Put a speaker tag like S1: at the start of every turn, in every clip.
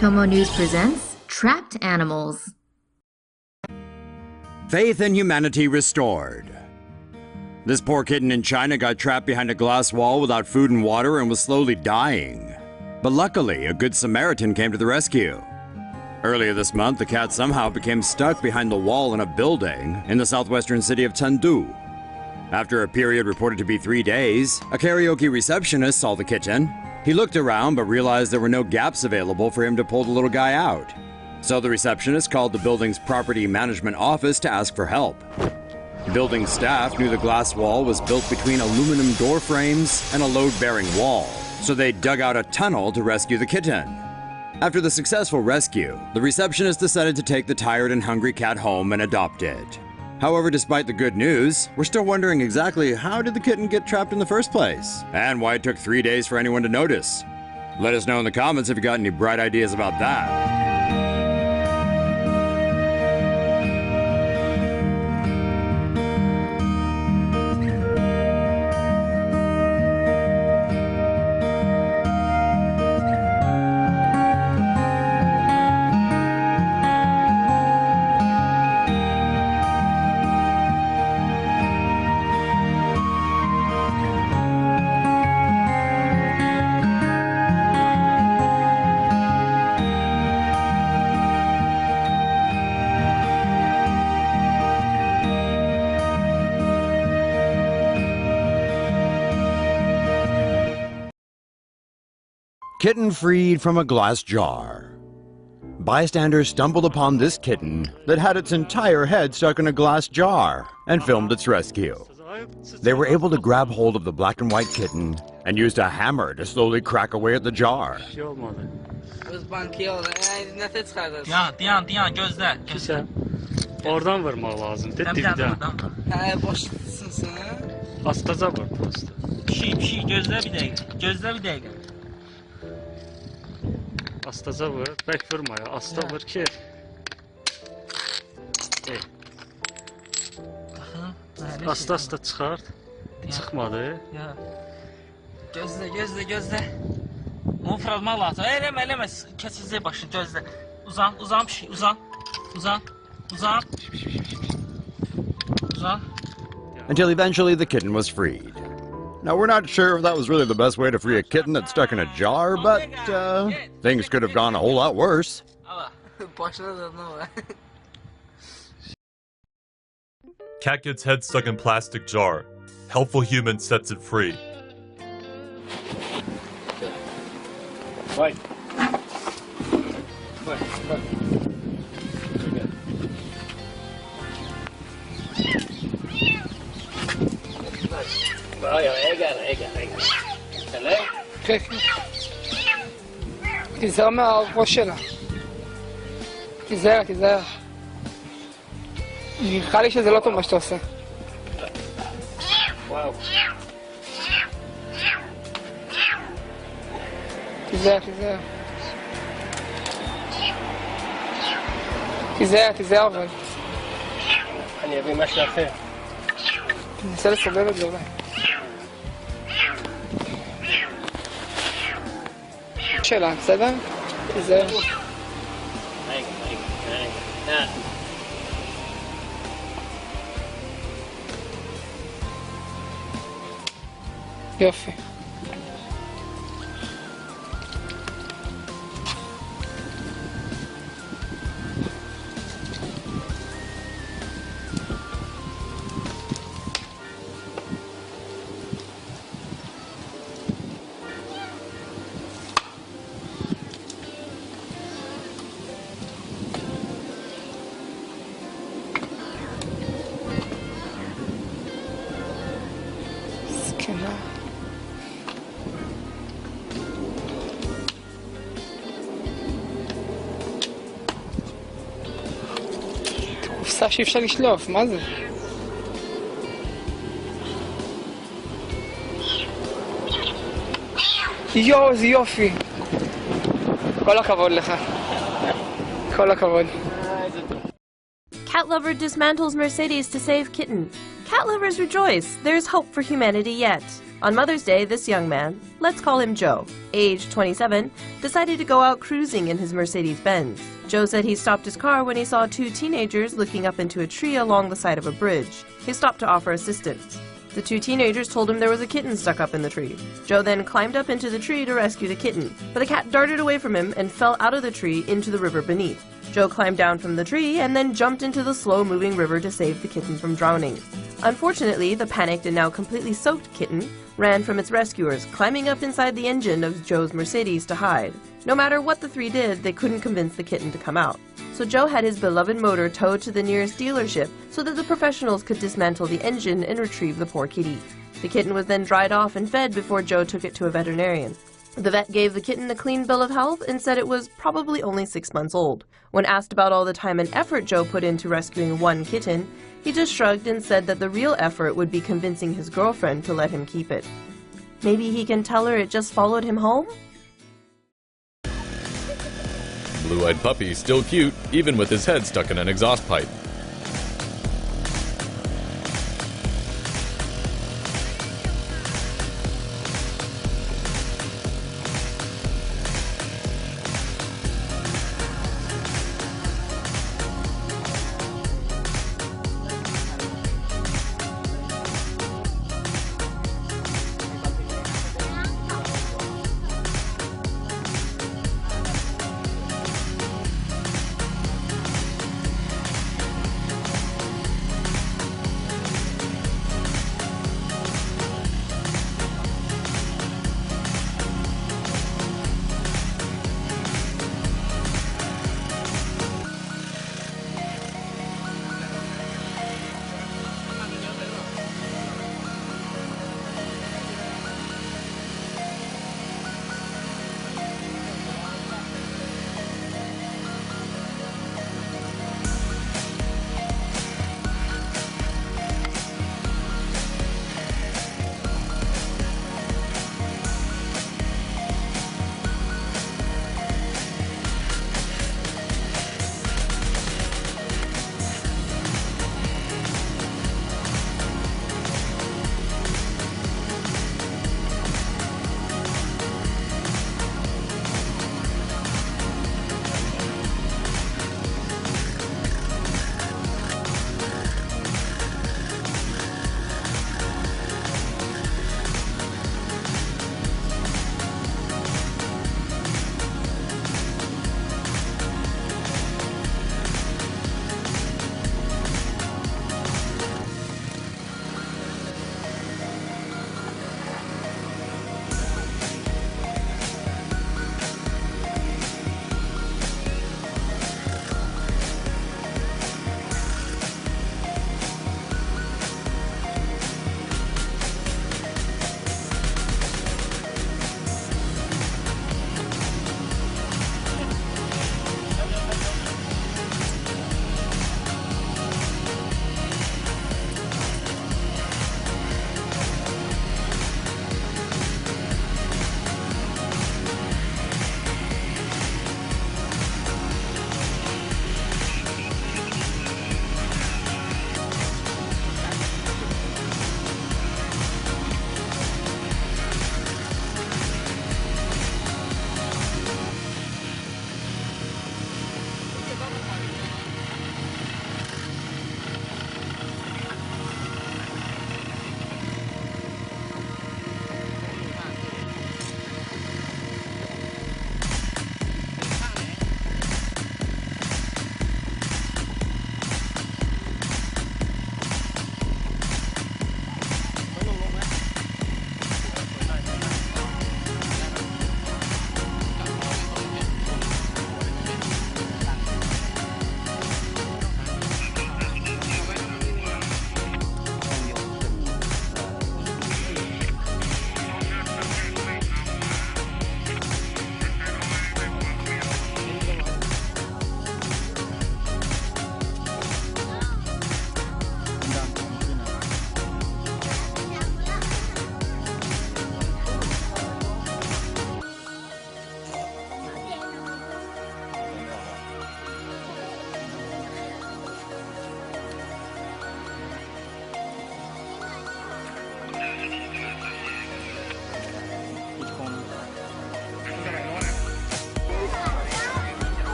S1: TomoNews presents Trapped Animals.
S2: Faith in humanity restored. This poor kitten in China got trapped behind a glass wall without food and water and was slowly dying. But luckily, a good Samaritan came to the rescue. Earlier this month, the cat somehow became stuck behind the wall in a building in the southwestern city of Chengdu. After a period reported to be 3 days, a karaoke receptionist saw the kitten. He looked around but realized there were no gaps available for him to pull the little guy out. So the receptionist called the building's property management office to ask for help. Building staff knew the glass wall was built between aluminum door frames and a load-bearing wall, so they dug out a tunnel to rescue the kitten. After the successful rescue, the receptionist decided to take the tired and hungry cat home and adopt it. However, despite the good news, we're still wondering exactly how did the kitten get trapped in the first place, and why it took 3 days for anyone to notice. Let us know in the comments if you got any bright ideas about that. Kitten freed from a glass jar. Bystanders stumbled upon this kitten that had its entire head stuck in a glass jar and filmed its rescue. They were able to grab hold of the black and white kitten and used a hammer to slowly crack away at the jar.
S3: Oradan vurmaq lazımdır, dibdən.
S4: Başlasın sən.
S3: Astaca vur, prosta.
S4: Pişik, gözlə bir dəqiqə, gözlə bir dəqiqə.
S3: Astaca vur, bək vurma ya, asta vur ki. Asta çıxart. Çıxmadı.
S4: Gözlə. Onu fırlatmaq lazım. Eləmə, kəsizlik başını, gözlə. Uzan pişik, uzan.
S2: Until eventually the kitten was freed. Now, we're not sure if that was really the best way to free a kitten that's stuck in a jar, but things could have gone a whole lot worse.
S5: Cat gets head stuck in plastic jar. Helpful human sets it free.
S3: Vay.
S6: תיזהר מהראש שלה. תיזהר. נראה לי שזה לא טוב מה שאתה עושה. תיזהר אבל.
S3: אני אביא משהו אחר.
S6: ננסה לסובב את זה אולי. שאלה, בסדר? תיזהר. יופי. קופסה שאי אפשר לשלוף, מה זה? יואו, זה יופי. כל הכבוד לך. כל הכבוד.
S7: Cat lover dismantles Mercedes to save kitten. Cat lovers rejoice. There's hope for humanity yet.
S8: On Mother's Day, this young man, let's call him Joe, age 27, decided to go out cruising in his Mercedes-Benz. Joe said he stopped his car when he saw two teenagers looking up into a tree along the side of a bridge. He stopped to offer assistance. The two teenagers told him there was a kitten stuck up in the tree. Joe then climbed up into the tree to rescue the kitten, but the cat darted away from him and fell out of the tree into the river beneath. Joe climbed down from the tree and then jumped into the slow-moving river to save the kitten from drowning. Unfortunately, the panicked and now completely soaked kitten ran from its rescuers, climbing up inside the engine of Joe's Mercedes to hide. No matter what the three did, they couldn't convince the kitten to come out. So Joe had his beloved motor towed to the nearest dealership so that the professionals could dismantle the engine and retrieve the poor kitty. The kitten was then dried off and fed before Joe took it to a veterinarian. The vet gave the kitten a clean bill of health and said it was probably only 6 months old. When asked about all the time and effort Joe put into rescuing one kitten, he just shrugged and said that the real effort would be convincing his girlfriend to let him keep it. Maybe he can tell her it just followed him home?
S9: Blue-eyed puppy still cute, even with his head stuck in an exhaust pipe.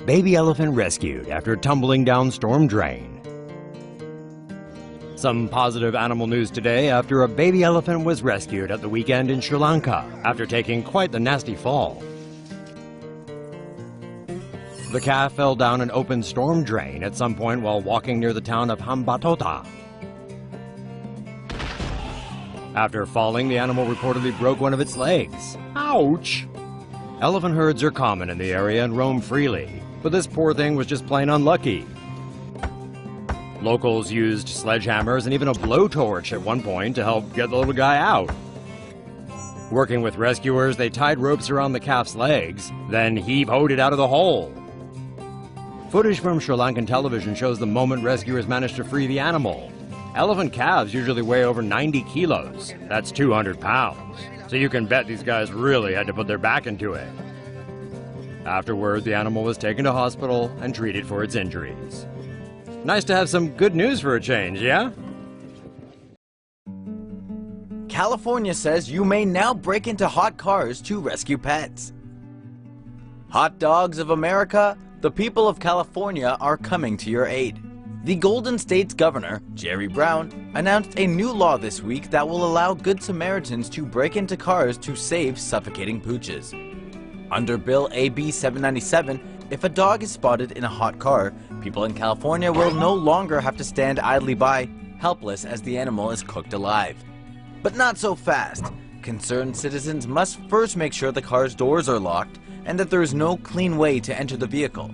S2: Baby elephant rescued after tumbling down storm drain. Some positive animal news today after a baby elephant was rescued at the weekend in Sri Lanka after taking quite the nasty fall. The calf fell down an open storm drain at some point while walking near the town of Hambantota. After falling, the animal reportedly broke one of its legs. Ouch! Elephant herds are common in the area and roam freely, but this poor thing was just plain unlucky. Locals used sledgehammers and even a blowtorch at one point to help get the little guy out. Working with rescuers, they tied ropes around the calf's legs, then heave-hoed it out of the hole. Footage from Sri Lankan television shows the moment rescuers managed to free the animal. Elephant calves usually weigh over 90 kilos. That's 200 pounds. So you can bet these guys really had to put their back into it. Afterward, the animal was taken to hospital and treated for its injuries. Nice to have some good news for a change, yeah?
S10: California says you may now break into hot cars to rescue pets. Hot dogs of America, the people of California are coming to your aid. The Golden State's governor, Jerry Brown, announced a new law this week that will allow Good Samaritans to break into cars to save suffocating pooches. Under Bill AB 797, if a dog is spotted in a hot car, people in California will no longer have to stand idly by, helpless as the animal is cooked alive. But not so fast. Concerned citizens must first make sure the car's doors are locked and that there is no clean way to enter the vehicle.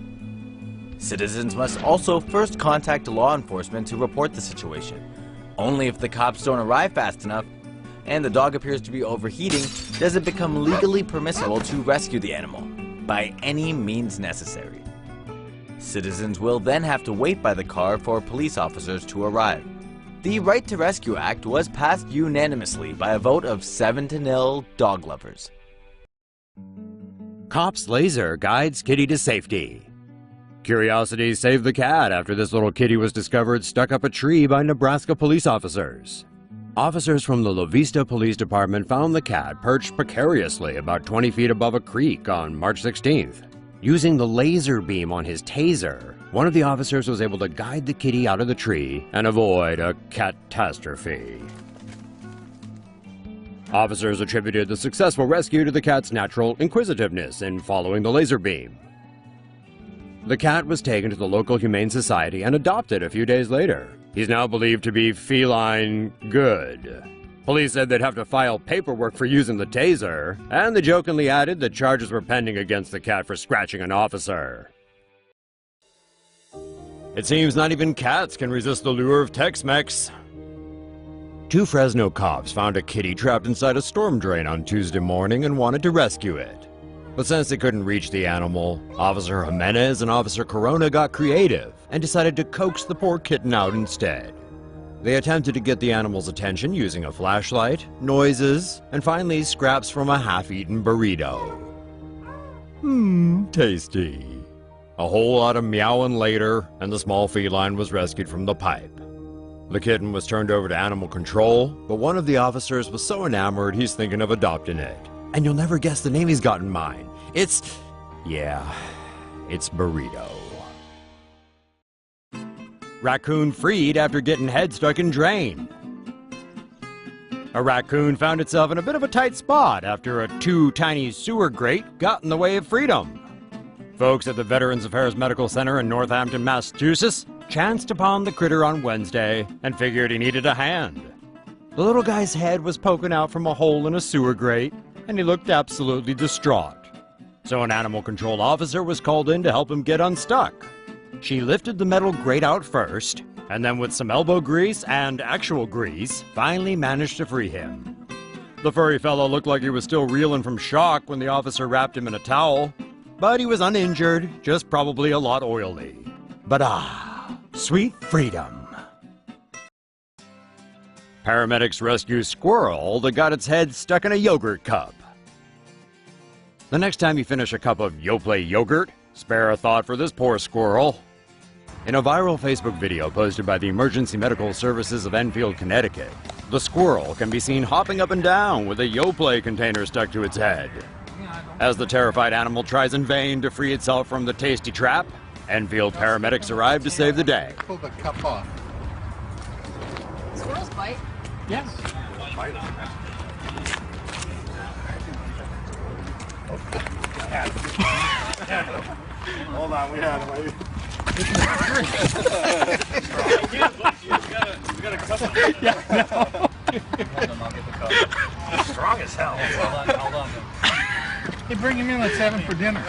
S10: Citizens must also first contact law enforcement to report the situation. Only if the cops don't arrive fast enough and the dog appears to be overheating does it become legally permissible to rescue the animal, by any means necessary. Citizens will then have to wait by the car for police officers to arrive. The Right to Rescue Act was passed unanimously by a vote of 7-0 dog lovers.
S2: Cop's laser guides kitty to safety. Curiosity saved the cat after this little kitty was discovered stuck up a tree by Nebraska police officers. Officers from the La Vista Police Department found the cat perched precariously about 20 feet above a creek on March 16th. Using the laser beam on his taser, one of the officers was able to guide the kitty out of the tree and avoid a catastrophe. Officers attributed the successful rescue to the cat's natural inquisitiveness in following the laser beam. The cat was taken to the local Humane Society and adopted a few days later. He's now believed to be feline good. Police said they'd have to file paperwork for using the taser, and they jokingly added that charges were pending against the cat for scratching an officer. It seems not even cats can resist the lure of Tex-Mex. 2 Fresno cops found a kitty trapped inside a storm drain on Tuesday morning and wanted to rescue it. But since they couldn't reach the animal, Officer Jimenez and Officer Corona got creative and decided to coax the poor kitten out instead. They attempted to get the animal's attention using a flashlight, noises, and finally scraps from a half-eaten burrito. Tasty. A whole lot of meowing later, and the small feline was rescued from the pipe. The kitten was turned over to animal control, but one of the officers was so enamored he's thinking of adopting it. And you'll never guess the name he's got in mind. It's Burrito. Raccoon freed after getting head stuck in drain. A raccoon found itself in a bit of a tight spot after a too tiny sewer grate got in the way of freedom. Folks at the Veterans Affairs Medical Center in Northampton, Massachusetts, chanced upon the critter on Wednesday and figured he needed a hand. The little guy's head was poking out from a hole in a sewer grate, and he looked absolutely distraught. So an animal control officer was called in to help him get unstuck. She lifted the metal grate out first, and then with some elbow grease and actual grease, finally managed to free him. The furry fellow looked like he was still reeling from shock when the officer wrapped him in a towel, but he was uninjured, just probably a lot oily. But sweet freedom. Paramedics rescue Squirrel that got its head stuck in a yogurt cup. The next time you finish a cup of Yoplait yogurt, spare a thought for this poor squirrel. In a viral Facebook video posted by the Emergency Medical Services of Enfield, Connecticut, the squirrel can be seen hopping up and down with a Yoplait container stuck to its head. As the terrified animal tries in vain to free itself from the tasty trap, Enfield paramedics arrive to save the day.
S11: Pull the cup off.
S12: Squirrels bite?
S3: Yes.
S11: Hold on, we had him.
S3: You got a cup of it.
S11: Yeah, no.
S3: Strong as hell. Hold on.
S11: Hey, bring him in, let's have him for dinner.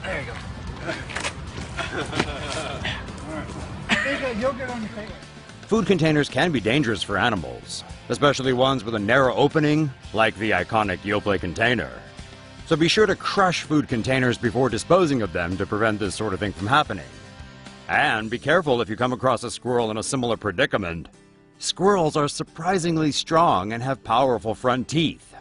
S3: There you go.
S11: There you go, yogurt on your face.
S2: Food containers can be dangerous for animals, especially ones with a narrow opening, like the iconic Yoplait container. So be sure to crush food containers before disposing of them to prevent this sort of thing from happening. And be careful if you come across a squirrel in a similar predicament. Squirrels are surprisingly strong and have powerful front teeth.